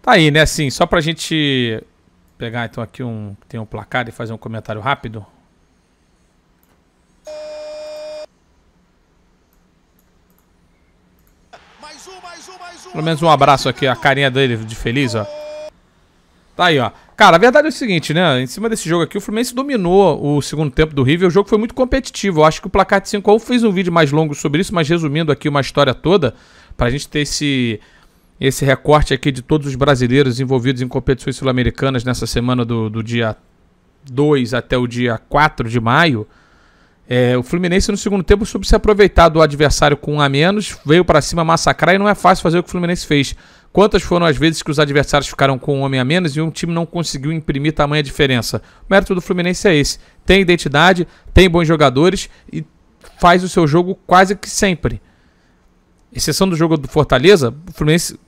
Tá aí, né? Assim, só pra gente pegar então aqui tem um placar e fazer um comentário rápido. Pelo menos um abraço aqui, a carinha dele de feliz, ó. Tá aí, ó. Cara, a verdade é o seguinte, né? Em cima desse jogo aqui, o Fluminense dominou o segundo tempo do River. O jogo foi muito competitivo. Eu acho que o placar de 5-1 fez um vídeo mais longo sobre isso, mas resumindo aqui uma história toda, pra gente ter esse recorte aqui de todos os brasileiros envolvidos em competições sul-americanas nessa semana do dia 2 até o dia 4 de maio. O Fluminense no segundo tempo soube se aproveitar do adversário com um a menos, veio pra cima massacrar e não é fácil fazer o que o Fluminense fez. Quantas foram as vezes que os adversários ficaram com um homem a menos e um time não conseguiu imprimir tamanha diferença? O mérito do Fluminense é esse. Tem identidade, tem bons jogadores e faz o seu jogo quase que sempre. Exceção do jogo do Fortaleza, o Fluminense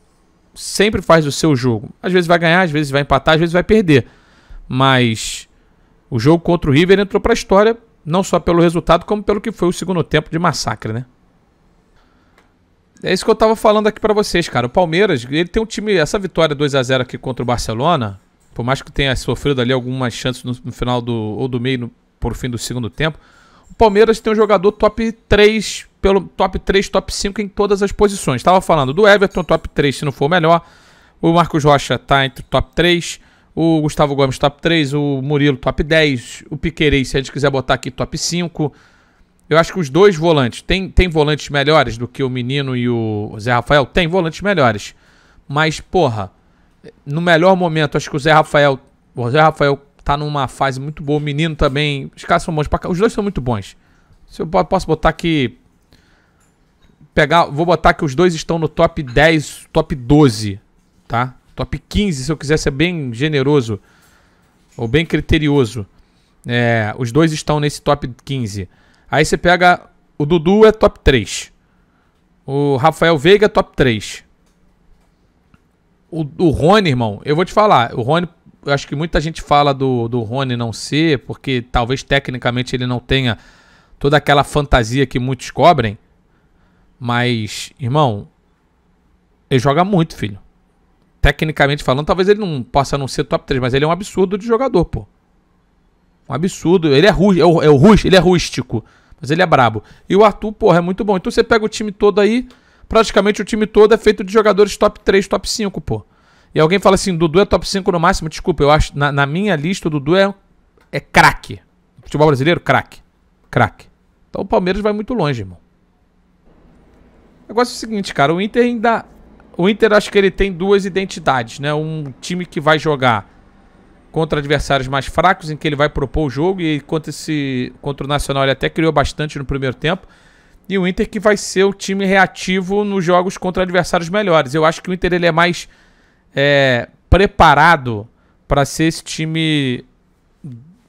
sempre faz o seu jogo. Às vezes vai ganhar, às vezes vai empatar, às vezes vai perder. Mas o jogo contra o River entrou pra história não só pelo resultado, como pelo que foi o segundo tempo de massacre, né? É isso que eu tava falando aqui pra vocês, cara. O Palmeiras, ele tem um time... Essa vitória 2-0 aqui contra o Barcelona, por mais que tenha sofrido ali algumas chances no final ou do meio por fim do segundo tempo, o Palmeiras tem um jogador top 3, top 3, top 5 em todas as posições. Tava falando do Everton, top 3 se não for o melhor. O Marcos Rocha tá entre top 3. O Gustavo Gomes top 3. O Murilo top 10. O Piquerez, se a gente quiser botar aqui, top 5. Eu acho que os dois volantes, tem volantes melhores do que o Menino e o Zé Rafael? Tem volantes melhores. Mas, porra, no melhor momento, acho que o Zé Rafael tá numa fase muito boa. O Menino também, os caras são bons pra cá. Os dois são muito bons. Se eu posso botar aqui, vou botar que os dois estão no top 10, top 12, tá? Top 15, se eu quiser ser bem generoso ou bem criterioso. Os dois estão nesse top 15. Aí você pega... O Dudu é top 3. O Rafael Veiga é top 3. O Rony, irmão, eu vou te falar. O Rony, eu acho que muita gente fala do Rony não ser, porque talvez tecnicamente ele não tenha toda aquela fantasia que muitos cobrem. Mas, irmão, ele joga muito, filho. Tecnicamente falando, talvez ele não possa não ser top 3, mas ele é um absurdo de jogador, pô. Um absurdo. Ele é rústico, mas ele é brabo. E o Arthur, porra, é muito bom. Então você pega o time todo aí, praticamente o time todo é feito de jogadores top 3, top 5, pô. E alguém fala assim, Dudu é top 5 no máximo. Desculpa, eu acho, na minha lista o Dudu é craque. Futebol brasileiro, craque. Craque. Então o Palmeiras vai muito longe, irmão. O negócio é o seguinte, cara, o Inter acho que ele tem duas identidades, né? Um time que vai jogar contra adversários mais fracos, em que ele vai propor o jogo, e contra o Nacional ele até criou bastante no primeiro tempo. E o Inter que vai ser o time reativo nos jogos contra adversários melhores. Eu acho que o Inter ele é mais preparado para ser esse time,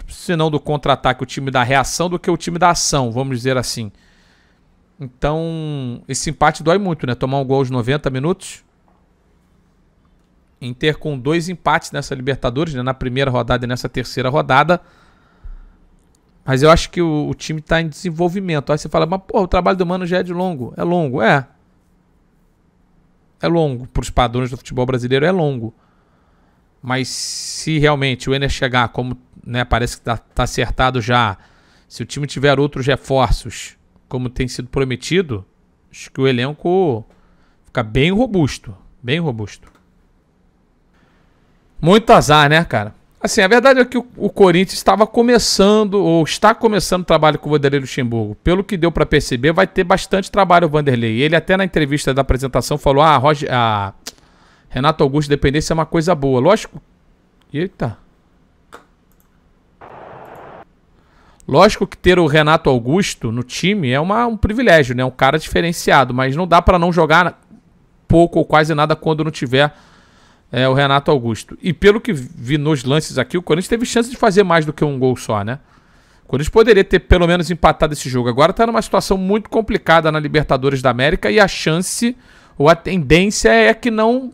se não do contra-ataque, o time da reação, do que o time da ação, vamos dizer assim. Então, esse empate dói muito, né? Tomar um gol aos 90 minutos. Inter com 2 empates nessa Libertadores, né? Na primeira rodada e nessa terceira rodada. Mas eu acho que o time está em desenvolvimento. Aí você fala, mas pô, o trabalho do Mano já é de longo. É longo, é. É longo. Para os padrões do futebol brasileiro é longo. Mas se realmente o Ener chegar, como, né, parece que tá acertado já, se o time tiver outros reforços, como tem sido prometido, acho que o elenco fica bem robusto. Bem robusto. Muito azar, né, cara? Assim, a verdade é que o Corinthians estava começando, ou está começando o trabalho com o Vanderlei Luxemburgo. Pelo que deu para perceber, vai ter bastante trabalho o Vanderlei. Ele até na entrevista da apresentação falou, Renato Augusto dependência é uma coisa boa. Lógico... Eita... Lógico que ter o Renato Augusto no time é um privilégio, né? Um cara diferenciado, mas não dá para não jogar pouco ou quase nada quando não tiver o Renato Augusto. E pelo que vi nos lances aqui, o Corinthians teve chance de fazer mais do que um gol só, né? O Corinthians poderia ter pelo menos empatado esse jogo. Agora tá numa situação muito complicada na Libertadores da América e a chance ou a tendência é que não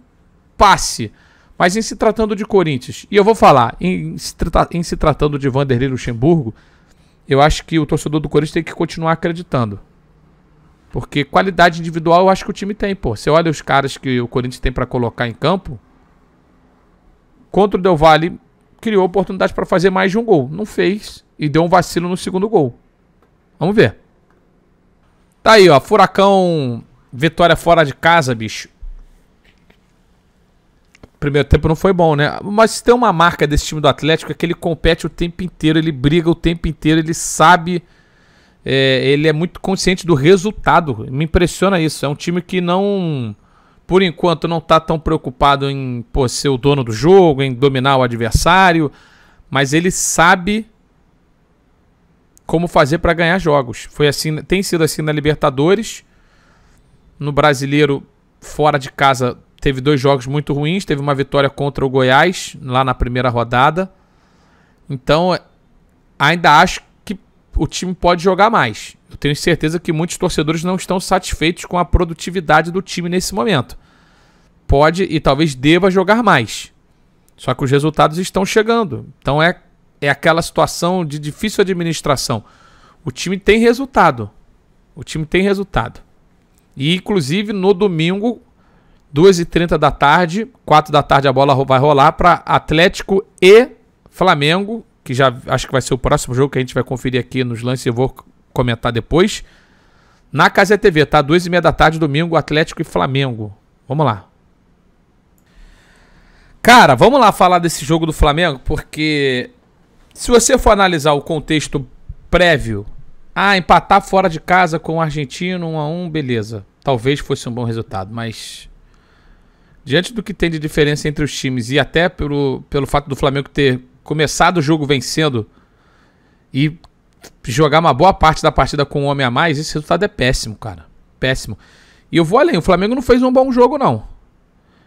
passe. Mas em se tratando de Corinthians, e eu vou falar, em se tratando de Vanderlei Luxemburgo, eu acho que o torcedor do Corinthians tem que continuar acreditando. Porque qualidade individual eu acho que o time tem, pô. Você olha os caras que o Corinthians tem pra colocar em campo, contra o Del Valle, criou oportunidade para fazer mais de um gol. Não fez e deu um vacilo no segundo gol. Vamos ver. Tá aí, ó. Furacão, vitória fora de casa, bicho. Primeiro tempo não foi bom, né? Mas tem uma marca desse time do Atlético é que ele compete o tempo inteiro, ele briga o tempo inteiro, ele sabe, ele é muito consciente do resultado. Me impressiona isso. É um time que não, por enquanto, não tá tão preocupado em ser o dono do jogo, em dominar o adversário, mas ele sabe como fazer para ganhar jogos. Foi assim, tem sido assim na Libertadores. No Brasileiro, fora de casa, teve 2 jogos muito ruins. Teve uma vitória contra o Goiás, lá na primeira rodada. Então, ainda acho que o time pode jogar mais. Eu tenho certeza que muitos torcedores não estão satisfeitos com a produtividade do time nesse momento. Pode e talvez deva jogar mais. Só que os resultados estão chegando. Então, é aquela situação de difícil administração. O time tem resultado. O time tem resultado. E, inclusive, no domingo, 2h30 da tarde, 4 da tarde a bola vai rolar para Atlético e Flamengo, que já acho que vai ser o próximo jogo que a gente vai conferir aqui nos lances e eu vou comentar depois. Na Cazé TV, tá? 2h30 da tarde, domingo, Atlético e Flamengo. Vamos lá. Cara, vamos lá falar desse jogo do Flamengo, porque se você for analisar o contexto prévio, empatar fora de casa com o Argentino 1-1, beleza. Talvez fosse um bom resultado, mas diante do que tem de diferença entre os times e até pelo fato do Flamengo ter começado o jogo vencendo e jogar uma boa parte da partida com um homem a mais, esse resultado é péssimo, cara. Péssimo. E eu vou além, o Flamengo não fez um bom jogo, não.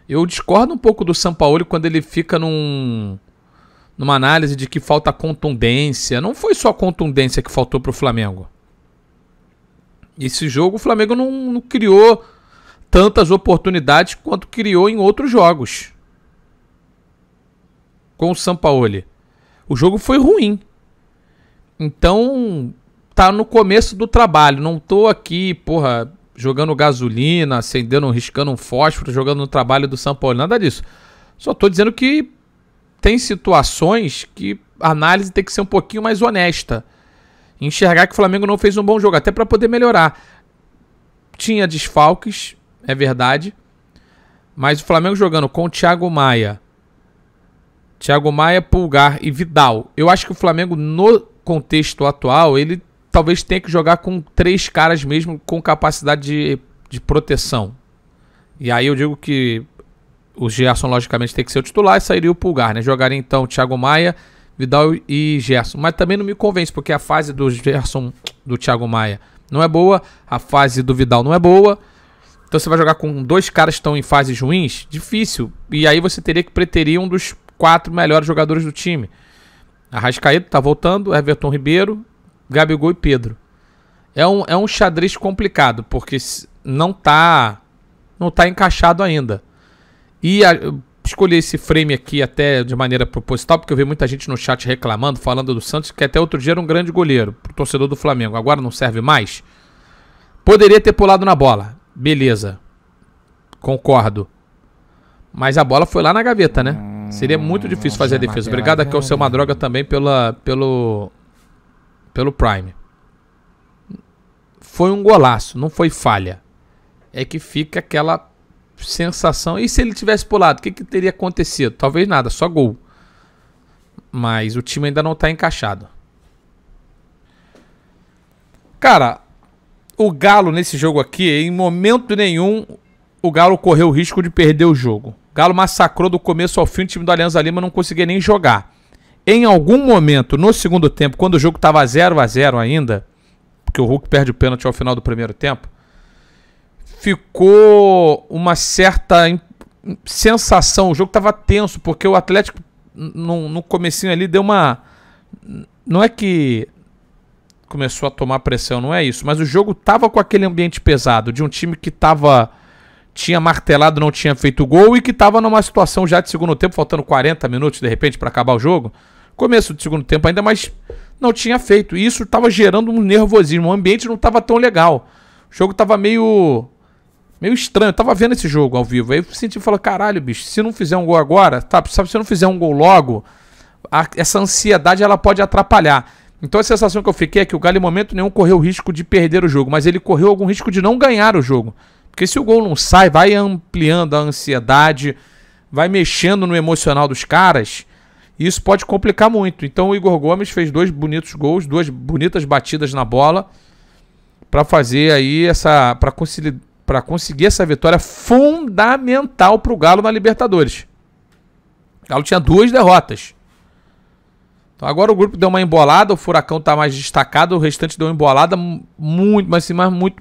Eu discordo um pouco do Sampaoli quando ele fica numa análise de que falta contundência. Não foi só contundência que faltou pro Flamengo. Esse jogo o Flamengo não criou tantas oportunidades quanto criou em outros jogos com o Sampaoli. O jogo foi ruim. Então, tá no começo do trabalho. Não tô aqui, jogando gasolina, acendendo, riscando um fósforo, jogando no trabalho do Sampaoli. Nada disso. Só tô dizendo que tem situações que a análise tem que ser um pouquinho mais honesta. Enxergar que o Flamengo não fez um bom jogo, até para poder melhorar. Tinha desfalques, é verdade. Mas o Flamengo jogando com o Thiago Maia, Pulgar e Vidal. Eu acho que o Flamengo, no contexto atual, ele talvez tenha que jogar com 3 caras mesmo com capacidade de proteção. E aí eu digo que o Gerson, logicamente, tem que ser o titular e sairia o Pulgar, né? Jogaria então o Thiago Maia, Vidal e Gerson. Mas também não me convence, porque a fase do Gerson, do Thiago Maia, não é boa. A fase do Vidal não é boa. Então você vai jogar com 2 caras que estão em fases ruins? Difícil. E aí você teria que preterir um dos 4 melhores jogadores do time. Arrascaeta tá voltando, Everton Ribeiro, Gabigol e Pedro. É um xadrez complicado, porque não tá encaixado ainda. E escolhi esse frame aqui até de maneira proposital, porque eu vi muita gente no chat reclamando, falando do Santos, que até outro dia era um grande goleiro pro torcedor do Flamengo. Agora não serve mais? Poderia ter pulado na bola. Beleza. Concordo. Mas a bola foi lá na gaveta, né? Seria muito difícil fazer a defesa. Obrigado aqui ao seu Madroga também pelo Prime. Foi um golaço, não foi falha. É que fica aquela sensação. E se ele tivesse pulado, o que teria acontecido? Talvez nada, só gol. Mas o time ainda não está encaixado. Cara, o Galo nesse jogo aqui, em momento nenhum, o Galo correu o risco de perder o jogo. O Galo massacrou do começo ao fim, o time do Alianza Lima não conseguia nem jogar. Em algum momento, no segundo tempo, quando o jogo estava 0-0 ainda, porque o Hulk perde o pênalti ao final do primeiro tempo, ficou uma certa sensação, o jogo estava tenso, porque o Atlético no comecinho ali deu uma... Não é que começou a tomar pressão, não é isso, mas o jogo estava com aquele ambiente pesado, de um time que tinha martelado, não tinha feito gol e que estava numa situação já de segundo tempo, faltando 40 minutos de repente para acabar o jogo, começo do segundo tempo ainda, mas não tinha feito, e isso estava gerando um nervosismo, o ambiente não estava tão legal, o jogo estava meio Meio estranho. Eu tava vendo esse jogo ao vivo. Aí eu senti e falei, caralho, bicho, se não fizer um gol agora, tá, sabe, se não fizer um gol logo, essa ansiedade ela pode atrapalhar. Então a sensação que eu fiquei é que o Galo em momento nenhum correu o risco de perder o jogo, mas ele correu algum risco de não ganhar o jogo. Porque se o gol não sai, vai ampliando a ansiedade, vai mexendo no emocional dos caras, e isso pode complicar muito. Então o Igor Gomes fez 2 bonitos gols, 2 bonitas batidas na bola, para fazer aí essa... para conseguir essa vitória fundamental para o Galo na Libertadores. O Galo tinha 2 derrotas. Então agora o grupo deu uma embolada, o Furacão está mais destacado, o restante deu uma embolada muito,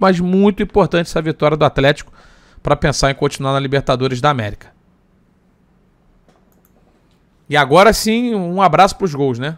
mas muito importante essa vitória do Atlético para pensar em continuar na Libertadores da América. E agora sim, um abraço para os gols, né?